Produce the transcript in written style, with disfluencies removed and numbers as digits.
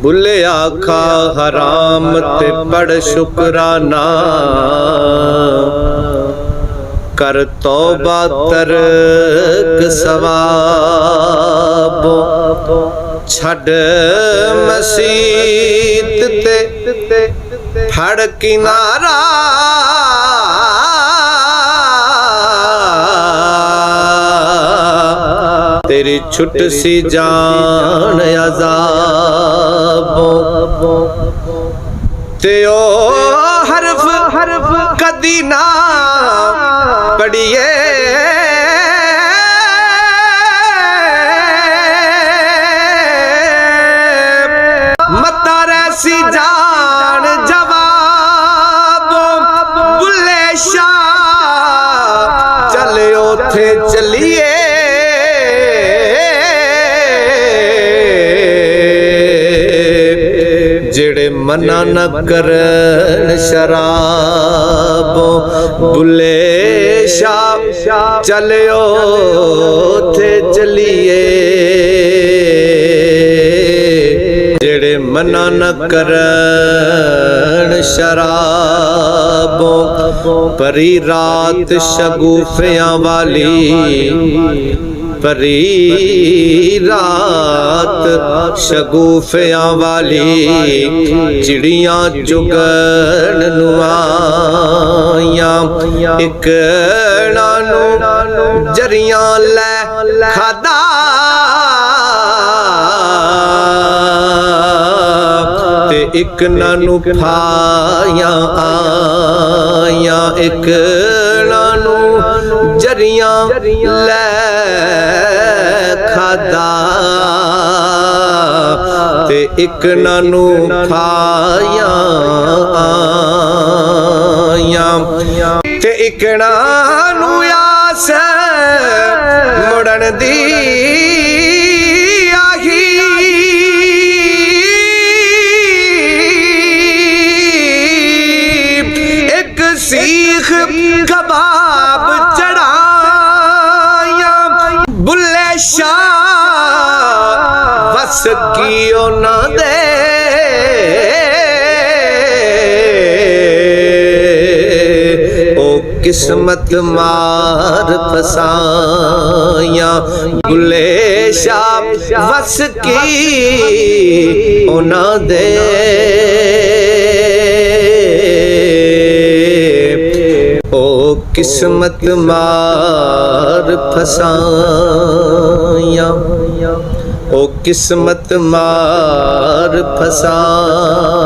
बुले आखा हराम ते पढ़ शुकराना, कर तौबा तरक सवाब। छड़ मसीत ते फड़ किनारा, तेरी छुट सी जान अज़ाबों। ते ओ हरफ कदी ना पढ़िए, मता रैसी जान जवाबों। बुले शाह चले उथे चलिए, जेड़े मना न करन शराबों। बुले शाह चलियो थे चलिए, जेड़े मना न करन शराबों। परी रात शगुफियां वाली, परी रात शगुफियां वाली, चिड़ियां चुगन नुआया। एक नानू जरियां लै खादा, ते एक नानू फाया आया। एक नानू जरियां लै खादा, ते एक नानू खाया आया। ते एक नानू आस मुड़न दी आही, एक सीख कबाब चढ़ाया। बुले शाह बस कियो न दे, ओ किस्मत मार फसाया। बुले शाह बस की ओ न दे, ओ किस्मत मार फसाया। ओ किस्मत मार फसाया।